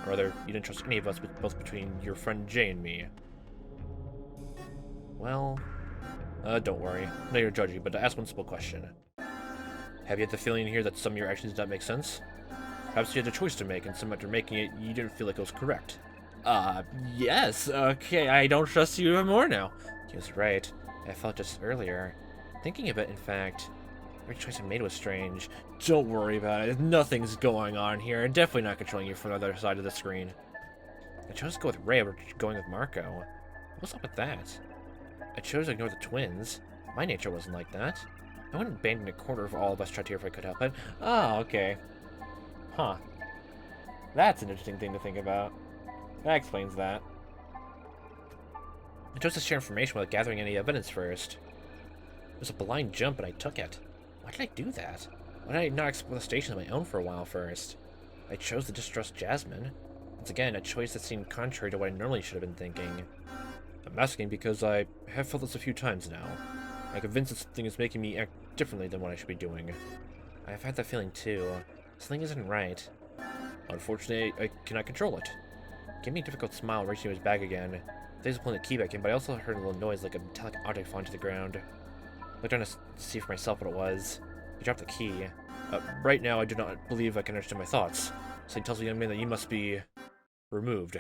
Or rather, you didn't trust any of us, both between your friend Jay and me. Well... don't worry. I know you're judgy, but to ask one simple question. Have you had the feeling here that some of your actions did not make sense? Perhaps you had a choice to make, and some after making it, you didn't feel like it was correct. Yes. Okay, I don't trust you even more now. He was right. I felt just earlier. Thinking of it, in fact, every choice I made was strange. Don't worry about it. Nothing's going on here. I'm definitely not controlling you from the other side of the screen. I chose to go with Ray over going with Marco. What's up with that? I chose to ignore the twins. My nature wasn't like that. I wouldn't abandon a quarter of all of us trapped here if I could help it. Oh, okay. Huh. That's an interesting thing to think about. That explains that. I chose to share information without gathering any evidence first. It was a blind jump, and I took it. Why did I do that? Why did I not explore the station on my own for a while first? I chose to distrust Jasmine. Once again, a choice that seemed contrary to what I normally should have been thinking. I'm asking because I have felt this a few times now. I'm convinced that something is making me act differently than what I should be doing. I've had that feeling too. Something isn't right. Unfortunately, I cannot control it. It gave me a difficult smile reaching his bag again. I was pulling the key back in, but I also heard a little noise like a metallic object fall to the ground. I looked down to see for myself what it was. He dropped the key. Right now, I do not believe I can understand my thoughts. So he tells the young man that you must be... removed.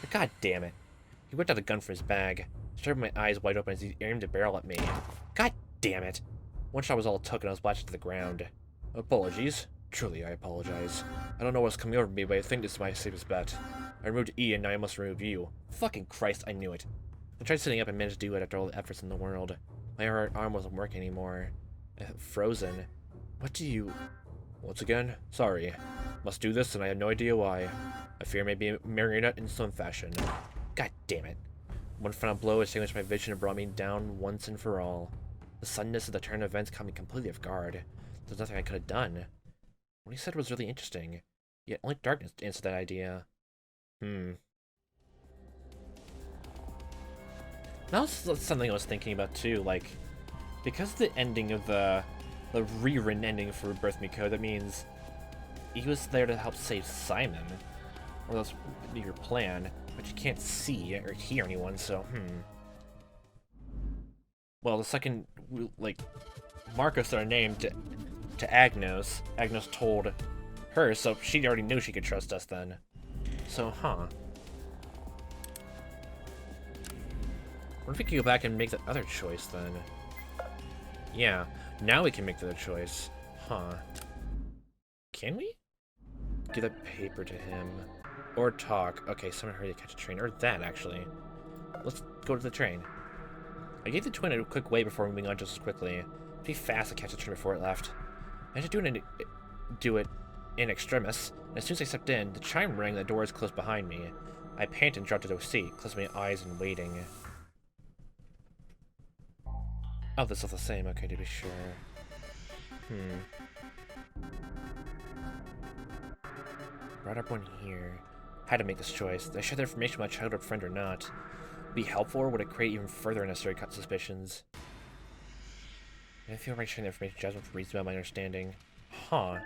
But god damn it. He whipped out a gun from his bag. I stared with my eyes wide open as he aimed a barrel at me. God damn it. One shot was all it took and I was blasted to the ground. Apologies. Truly, I apologize. I don't know what's coming over me, but I think this is my safest bet. I removed E and now I must remove you. Fucking Christ, I knew it. I tried sitting up and managed to do it after all the efforts in the world. My arm wasn't working anymore. Frozen. What do you... Once again, sorry. Must do this and I have no idea why. I fear maybe a marionette in some fashion. God damn it. One final blow extinguished my vision and brought me down once and for all. The suddenness of the turn of events caught me completely off guard. There's nothing I could have done. What he said was really interesting, yet only darkness answered that idea. That was something I was thinking about too, like, because the ending of the rerun ending for Birth Miko, that means he was there to help save Simon. Or that's your plan, but you can't see or hear anyone, so, Well, the second, like, Marco started named to Agnos, Agnos told her, so she already knew she could trust us then. So, What if we could go back and make the other choice then? Yeah, now we can make the other choice. Can we? Give that paper to him. Or talk. Okay, someone hurry to catch a train. Or that, actually. Let's go to the train. I gave the twin a quick wait before moving on just as quickly. It'd be fast to catch the train before it left. I had to do it in extremis, and as soon as I stepped in, the chime rang and the doors closed behind me. I panted and dropped into a seat, closed my eyes and waiting. Oh, this is the same. Okay, to be sure. Brought up one here. Had to make this choice. Did I share the information with my childhood friend or not? Would it be helpful, or would it create even further unnecessary suspicions? I feel right sharing the information with Jasmine for reasons about my understanding. Huh.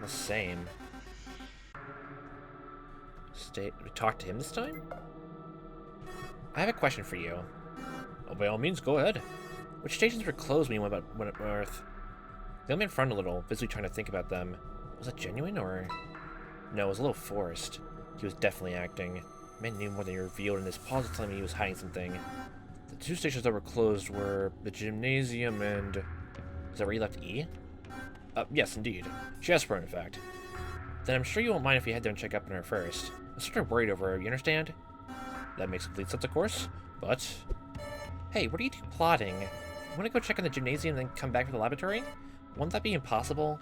The same. Talk to him this time? I have a question for you. Oh, by all means, go ahead. Which stations were closed when you went up Earth? The old man frowned a little, busily trying to think about them. Was it genuine, or...? No, it was a little forced. He was definitely acting. The man knew more than he revealed, and his pause was telling me he was hiding something. The two stations that were closed were the gymnasium and... Is that where you left E? Yes, indeed. She asked for it, in fact. Then I'm sure you won't mind if you head there and check up on her first. I'm sort of worried over her, you understand? That makes complete sense, of course, but... Hey, what are you two plotting? You want to go check on the gymnasium and then come back to the laboratory? Won't that be impossible?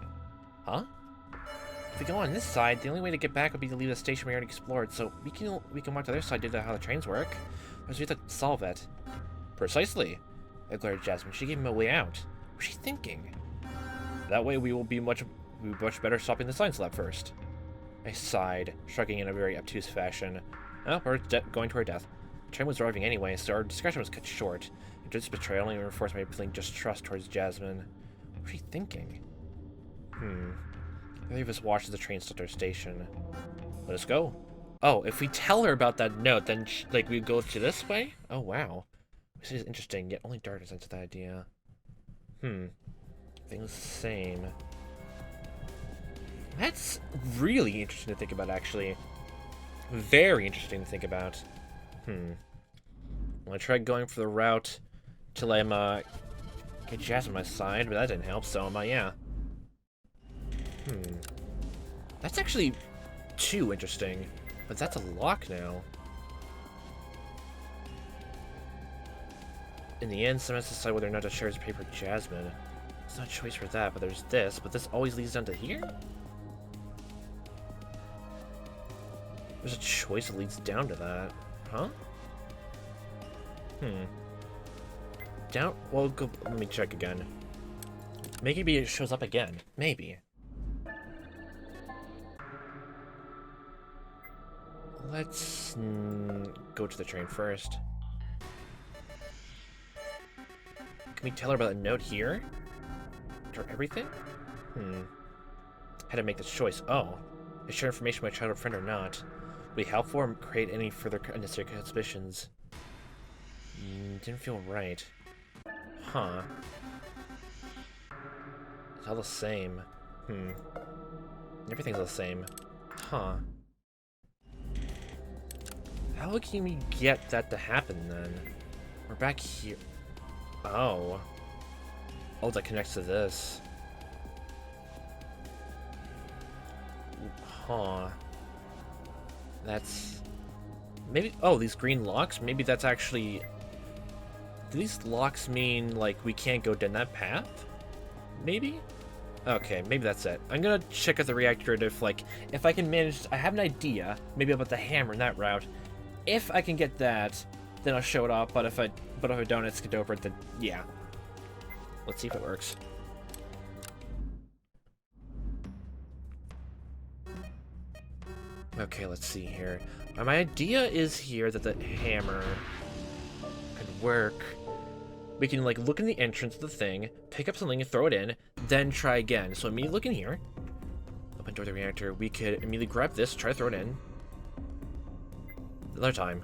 Huh? If we go on this side, the only way to get back would be to leave the station we already explored, so we can walk to the other side to know how the trains work. Because we have to solve it. Precisely. I glared at Jasmine. She gave him a way out. What was she thinking? That way we will be much better stopping the science lab first. I sighed, shrugging in a very obtuse fashion. Oh, we're going to our death. The train was arriving anyway, so our discussion was cut short. This betrayal only reinforced my feeling distrust towards Jasmine. What was she thinking? The three of us watched as the train stopped at our station. Let us go. Oh, if we tell her about that note, then we go to this way? Oh, wow. This is interesting, yet only darkness into the idea. Everything's the same. That's really interesting to think about, actually. Very interesting to think about. Well, I tried going for the route till I'm, get Jasmine on my side, but that didn't help, so, yeah. That's actually too interesting, but that's a lock now. In the end, someone has to decide whether or not to share his paper with Jasmine. There's no choice for that, but there's this. But this always leads down to here? There's a choice that leads down to that. Huh? Well, let me check again. Maybe it shows up again. Maybe. Let's go to the train first. Can we tell her about the note here? Or everything? Had to make this choice. Oh. I share information with my childhood friend or not. Would it be helpful or create any further unnecessary suspicions? Didn't feel right. Huh. It's all the same. Everything's the same. Huh. How can we get that to happen, then? We're back here. Oh. Oh, that connects to this. Huh. That's... Maybe... Oh, these green locks? Maybe that's actually... Do these locks mean, like, we can't go down that path? Maybe? Okay, maybe that's it. I'm gonna check out the reactor if I can manage... I have an idea, maybe about the hammer in that route. If I can get that, then I'll show it off, but if I don't, it's get over it, then yeah. Let's see if it works. Okay, let's see here. My idea is here that the hammer could work. We can look in the entrance of the thing, pick up something and throw it in, then try again. So immediately look in here. Open door of the reactor. We could immediately grab this, try to throw it in. Another time.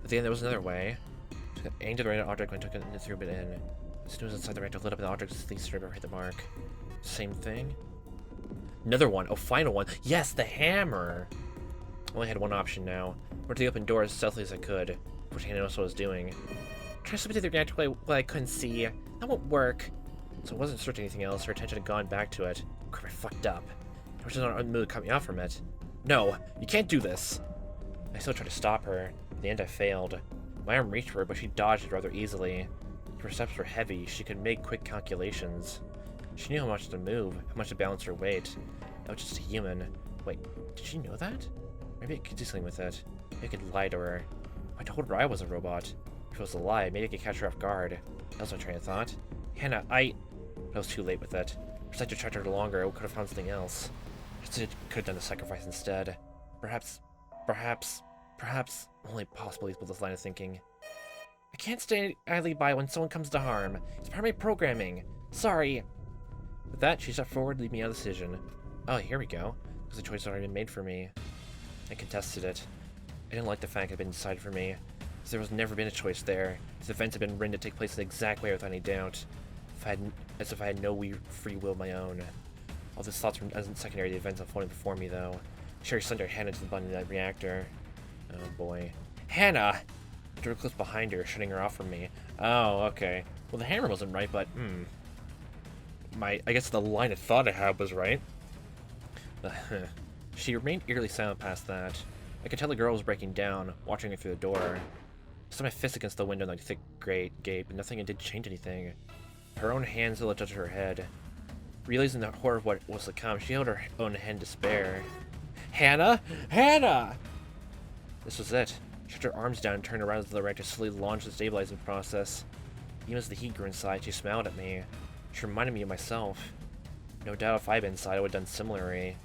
At the end, there was another way. Aimed at the right object when I took it and threw it in. As soon as inside the reactor lit up, and the object things straight over hit the mark. Same thing. Another one. Oh, final one. Yes, the hammer. Only had one option now. Went to the open door as stealthily as I could. Fortunately, I noticed what I was doing. Trying to slip into the reactor while I couldn't see. That won't work. So I wasn't searching anything else. Her attention had gone back to it. Crap, I fucked up. I was just not in the mood to cut me off from it. No, you can't do this. I still tried to stop her. In the end, I failed. My arm reached for her, but she dodged it rather easily. her steps were heavy, she could make quick calculations. She knew how much to move, how much to balance her weight. I was just a human. Wait, did she know that? Maybe I could do something with it. Maybe I could lie to her. I told her I was a robot. If it was a lie, maybe I could catch her off guard. That was my train of thought. Hannah, I was too late with it. If I had tried her longer, I could have found something else. I could have done the sacrifice instead. Perhaps, only possibly with this line of thinking. I can't stay idly by when someone comes to harm. It's part of my programming. Sorry. With that, she stepped forward, leaving me out of the decision. Oh, here we go. Because the choice had already been made for me. I contested it. I didn't like the fact it had been decided for me. Because there was never been a choice there. These events had been written to take place in the exact way without any doubt. As if I had no free will of my own. All these thoughts were secondary to the events unfolding before me, though. Sherry slid Hannah to the button of that reactor. Oh boy. Hannah! I drew close behind her, shutting her off from me. Oh, okay. Well, the hammer wasn't right, but, I guess the line of thought I had was right. She remained eerily silent past that. I could tell the girl was breaking down, watching her through the door. I set my fist against the window like a thick gate, but nothing did change anything. Her own hands still touched her head. Realizing the horror of what was to come, she held her own head in despair. Hannah! Hannah! This was it. She shut her arms down and turned around as the reactor slowly launched the stabilizing process. Even as the heat grew inside, she smiled at me. She reminded me of myself. No doubt if I had been inside, I would have done similarly.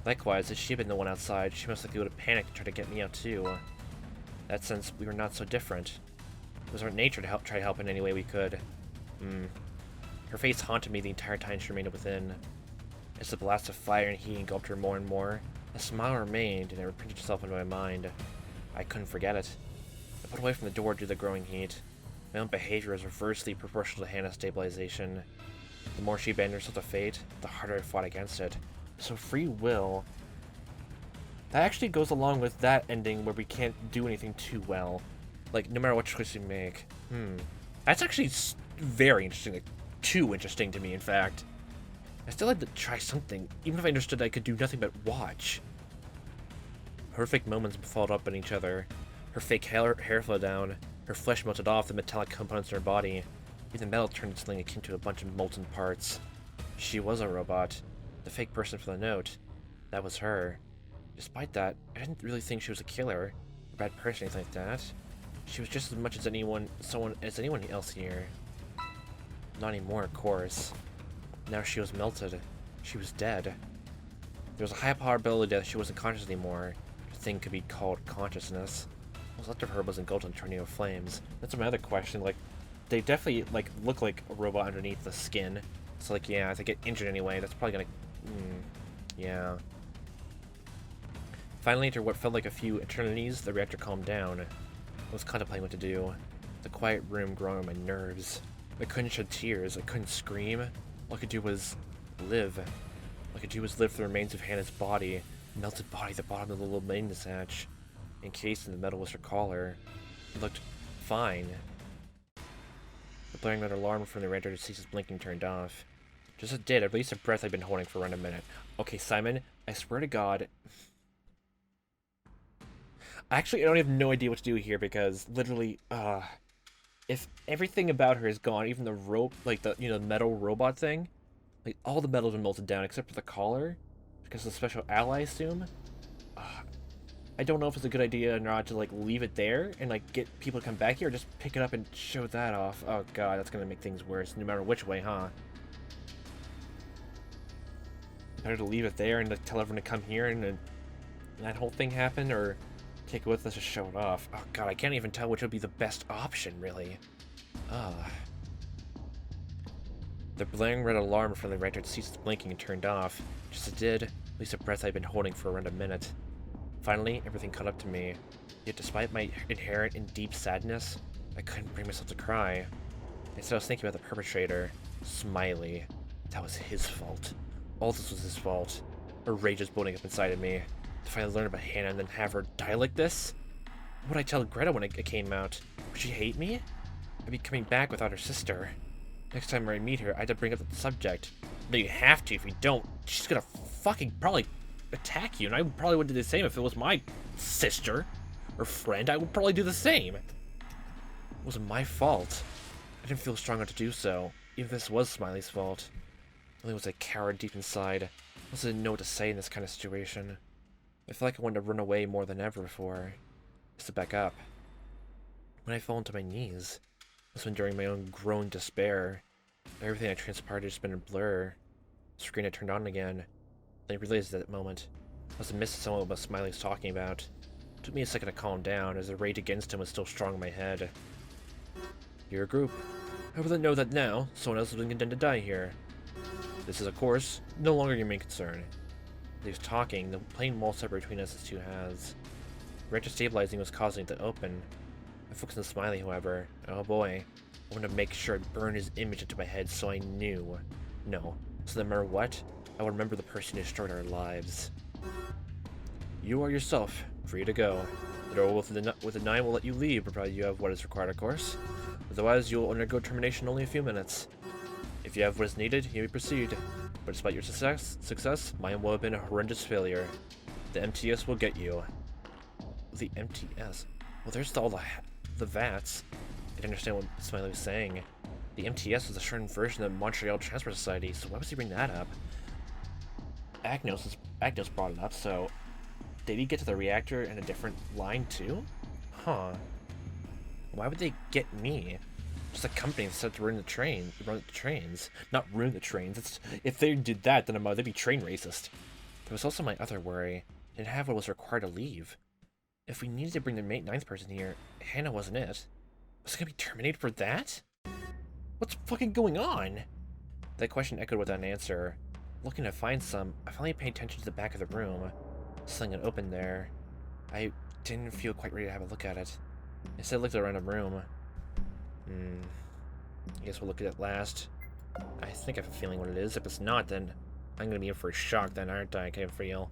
Likewise, if she had been the one outside, she most likely would have panicked and tried to get me out too. In that sense, we were not so different. It was our nature to try to help in any way we could. Her face haunted me the entire time she remained within. As the blast of fire and heat engulfed her more and more, a smile remained and it imprinted itself into my mind. I couldn't forget it. I put away from the door due to the growing heat. My own behavior was reversely proportional to Hannah's stabilization. The more she abandoned herself to fate, the harder I fought against it. So free will... That actually goes along with that ending where we can't do anything too well. Like, no matter what choice we make. That's actually very interesting. Like, too interesting to me, in fact. I still had to try something, even if I understood I could do nothing but watch. Horrific moments followed up on each other. Her fake hair fell down. Her flesh melted off the metallic components in her body. Even the metal turned into something akin to a bunch of molten parts. She was a robot. The fake person for the note. That was her. Despite that, I didn't really think she was a killer, or a bad person, or anything like that. She was just as much as anyone else here. Not anymore, of course. Now she was melted. She was dead. There was a high probability that she wasn't conscious anymore. The thing could be called consciousness. What was left of her was engulfed in a tornado of flames. That's my other question. Like, they definitely look like a robot underneath the skin. So like, yeah, if they get injured anyway, that's probably gonna. Yeah. Finally, after what felt like a few eternities, the reactor calmed down. I was contemplating what to do. The quiet room growing on my nerves. I couldn't shed tears. I couldn't scream. All I could do was live. All I could do was live for the remains of Hannah's body. Melted body at the bottom of the little maintenance hatch. Encased in the metal was her collar. It looked fine. The blaring red alarm from the reactor to cease its blinking turned off. Just as it did, I released a breath I'd been holding for around a minute. Okay, Simon, I swear to God... Actually, I don't have no idea what to do here because literally, if everything about her is gone, even the rope, like the, metal robot thing, like all the metal's been melted down except for the collar, because of the special ally, I assume. I don't know if it's a good idea or not to like leave it there and like get people to come back here or just pick it up and show that off. Oh God, that's gonna make things worse, no matter which way, huh? Better to leave it there and tell everyone to come here and that whole thing happen, or take it with us to show it off. Oh God, I can't even tell which would be the best option, really. The blaring red alarm from the reactor ceased blinking and turned off. Just as it did, released a breath I'd been holding for around a minute. Finally, everything caught up to me. Yet despite my inherent and deep sadness, I couldn't bring myself to cry. Instead, I was thinking about the perpetrator, Smiley. That was his fault. All this was his fault. A rage was building up inside of me. To finally learn about Hannah and then have her die like this? What would I tell Greta when it came out? Would she hate me? I'd be coming back without her sister. Next time I meet her, I'd have to bring up the subject. No, you have to. If you don't, she's gonna fucking probably attack you, and I probably would do the same if it was my sister or friend. I would probably do the same. It wasn't my fault. I didn't feel strong enough to do so, even if this was Smiley's fault. I only was a coward deep inside. I also didn't know what to say in this kind of situation. I felt like I wanted to run away more than ever before, just to back up. When I fell onto my knees, this when during my own grown despair, everything that transpired had just been a blur. The screen had turned on again. Then I realized at that moment, I must have missed some of what Smiley was talking about. It took me a second to calm down, as the rage against him was still strong in my head. Your group. I would know that now, someone else has been condemned to die here. This is, of course, no longer your main concern. As he was talking, the plain wall separated between us as two halves. Reactor stabilizing was causing it to open. I focused on Smiley, however. Oh boy. I wanted to make sure I burned his image into my head so I knew. No. So no matter what, I would remember the person who destroyed our lives. You are yourself, free to go. The door with the 9 will let you leave, provided you have what is required, of course. Otherwise, you will undergo termination in only a few minutes. If you have what is needed, you may proceed. But despite your success, mine will have been a horrendous failure. The MTS will get you. The MTS? Well, there's all the VATs. I didn't understand what Smiley was saying. The MTS was a shortened version of Montreal Transport Society, so why was he bringing that up? Agnos brought it up, so did he get to the reactor in a different line too? Huh. Why would they get me? Just a company that's set to run the trains. Not ruin the trains. If they did that, then they'd be train racist. There was also my other worry. I didn't have what was required to leave. If we needed to bring the ninth person here, Hannah wasn't it. Was I gonna be terminated for that? What's fucking going on? That question echoed without an answer. Looking to find some, I finally paid attention to the back of the room. Something had opened there. I didn't feel quite ready to have a look at it. Instead, I looked around the room. I guess we'll look at it last. I think I have a feeling what it is. If it's not, then I'm gonna be in for a shock then, aren't I? I can feel.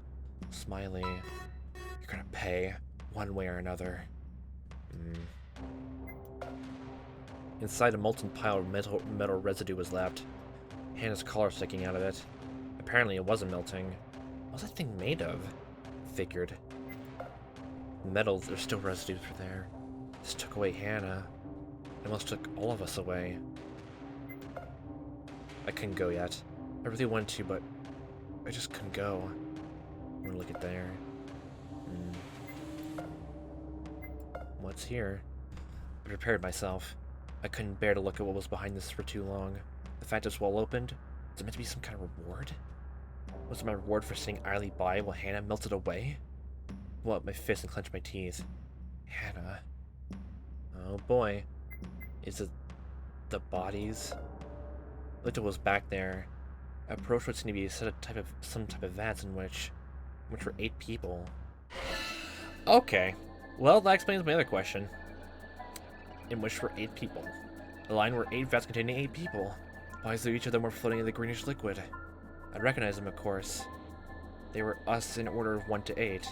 Smiley, you're gonna pay, one way or another. Inside, a molten pile of metal residue was left. Hannah's collar sticking out of it. Apparently, it wasn't melting. What was that thing made of? Figured. Metal, there's still residues there. This took away Hannah. It almost took all of us away. I couldn't go yet. I really wanted to, but I just couldn't go. I'm gonna look at there. What's here? I prepared myself. I couldn't bear to look at what was behind this for too long. The fact this wall opened, was it meant to be some kind of reward? Was it my reward for sitting idly by while Hannah melted away? I blew up my fist and clenched my teeth. Hannah. Oh boy. Is it the bodies? I looked at what was back there. I approached what seemed to be some type of vats in which were 8 people. Okay. Well, that explains my other question. In which were 8 people. The line were 8 vats containing 8 people. Why is there each of them were floating in the greenish liquid? I'd recognize them, of course. They were us in order of 1 to 8.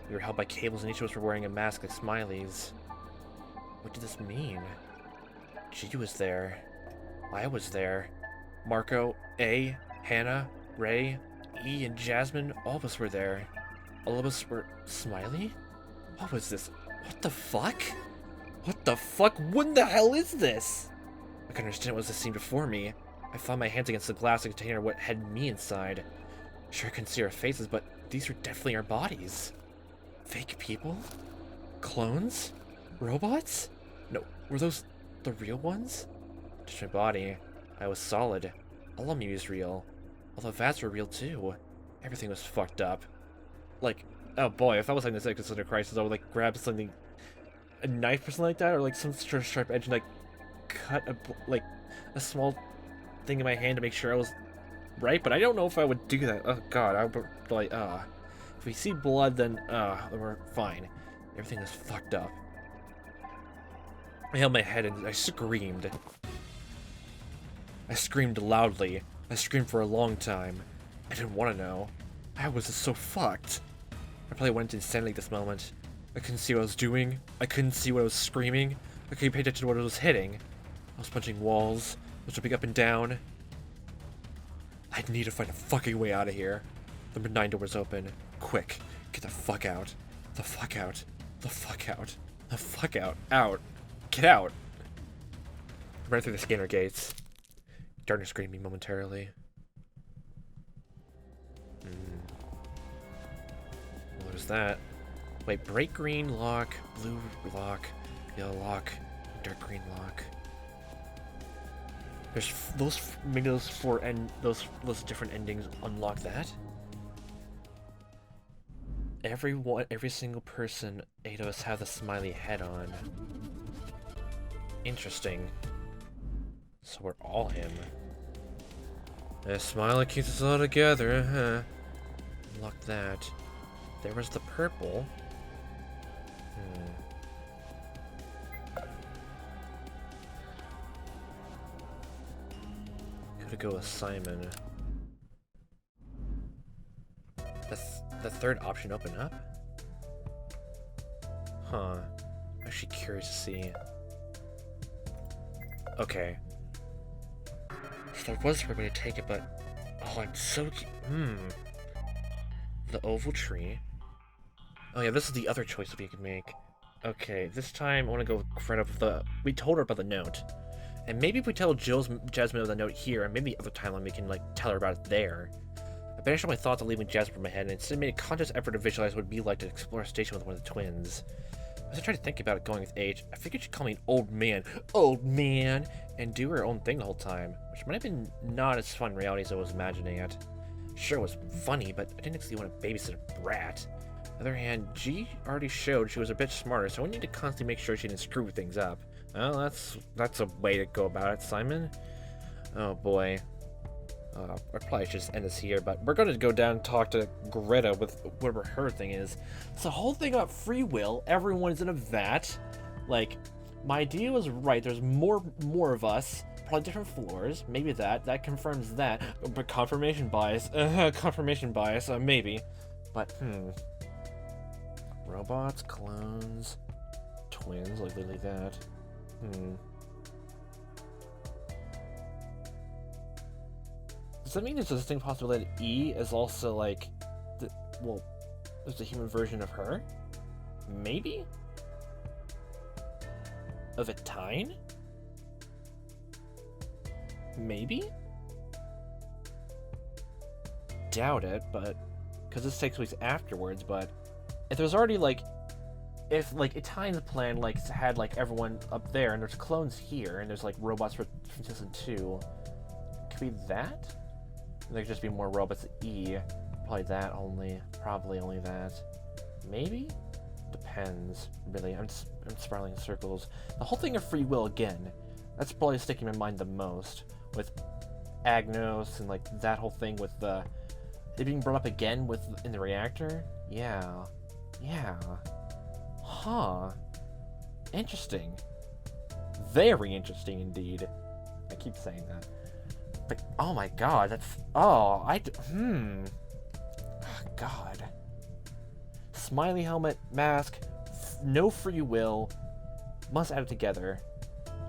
We were held by cables and each of us were wearing a mask like Smiley's. What did this mean? G was there. I was there. Marco, A, Hannah, Ray, E, and Jasmine, all of us were there. All of us were... Smiley? What was this? What the fuck? What the fuck? What the hell is this? I couldn't understand what was the scene before me. I found my hands against the glass container what had me inside. Sure, I couldn't see our faces, but these were definitely our bodies. Fake people? Clones? Robots? No, were those the real ones? Just my body. I was solid. All of me was real. All the vats were real too. Everything was fucked up. Like, oh boy, if I was having this existential crisis, I would like grab something, a knife or something like that, or like some sort of sharp edge and like cut a small thing in my hand to make sure I was right, but I don't know if I would do that. Oh god, I would be like, if we see blood, then we're fine. Everything is fucked up. I held my head and I screamed. I screamed loudly. I screamed for a long time. I didn't want to know. I was just so fucked. I probably went into insanity at this moment. I couldn't see what I was doing. I couldn't see what I was screaming. I couldn't pay attention to what I was hitting. I was punching walls. I was jumping up and down. I need to find a fucking way out of here. Number 9 door was open. Quick. Get the fuck out. The fuck out. The fuck out. The fuck out. Out. Get out. Run through the scanner gates. Darkness screened me momentarily. Well, there's that. Wait, bright green lock, blue lock, yellow lock, dark green lock. There's maybe those those different endings unlock that. Every single person, 8 of us have the smiley head on. Interesting. So we're all him. The smiley keeps us all together, Unlock that. There was the purple. Could go with Simon. The third option open up? Huh. I'm actually curious to see. Okay. So there was a way to take it, but... Oh, I'm so... The oval tree. Oh yeah, this is the other choice that we could make. Okay, this time I want to go right up with the... We told her about the note. And maybe if we tell Jasmine about the note here, and maybe the other timeline we can, like, tell her about it there. I banished all my thoughts of leaving Jasmine from my head, and instead made a conscious effort to visualize what it would be like to explore a station with one of the twins. As I tried to think about it going with age, I figured she'd call me an old man, and do her own thing the whole time, which might have been not as fun in reality as I was imagining it. Sure, it was funny, but I didn't exactly want to babysit a brat. On the other hand, G already showed she was a bit smarter, so I need to constantly make sure she didn't screw things up. Well, that's a way to go about it, Simon. Oh boy. I probably should just end this here, but we're going to go down and talk to Greta with whatever her thing is. It's the whole thing about free will. Everyone's in a vat. Like, my idea was right. There's more of us. Probably different floors. Maybe that confirms that. But confirmation bias. Confirmation bias. Maybe. But, Robots, clones, twins, like literally that. Does that mean there's a distinct possibility that E is also like, there's a human version of her? Maybe? Of a Tyne? Maybe? Doubt it, but because this takes place afterwards. But if there's already like, if like a Tyne's plan like had like everyone up there, and there's clones here, and there's like robots for season 2, could be that. There could just be more robots at E. Probably that only. Probably only that. Maybe? Depends. Really, I'm spiraling in circles. The whole thing of free will again. That's probably sticking in my mind the most. With Agnos and like that whole thing with the it being brought up again in the reactor. Yeah. Huh. Interesting. Very interesting indeed. I keep saying that. But, oh my god, that's... Oh, oh, god. Smiley helmet, mask, no free will, must add it together.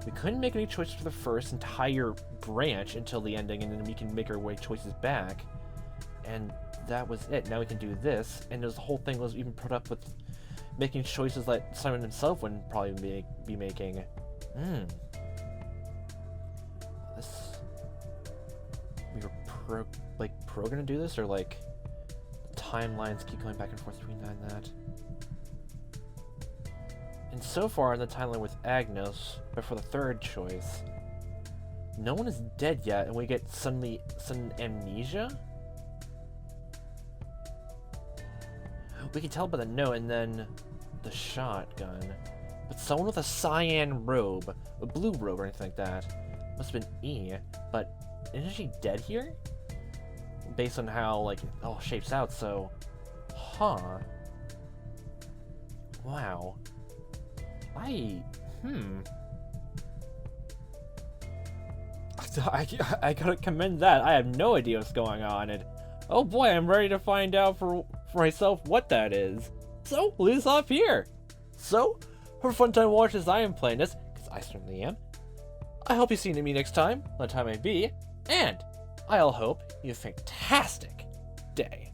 We couldn't make any choices for the first entire branch until the ending, and then we can make our way choices back. And that was it. Now we can do this, and the whole thing was even put up with making choices that Simon himself wouldn't probably be making. We were pro gonna do this, or like timelines keep going back and forth between that. And so far in the timeline with Agnos, but for the third choice, no one is dead yet, and we get sudden amnesia. We can tell by the note and then the shotgun, but someone with a cyan robe, a blue robe or anything like that, must have been E. But isn't she dead here? Based on how, like, it all shapes out, so... Wow. I gotta commend that. I have no idea what's going on, and... Oh boy, I'm ready to find out for myself what that is. So, we'll leave this off here. So, have a fun time watching as I am playing this, because I certainly am. I hope you see me next time, what time may be, and I'll hope you have a fantastic day.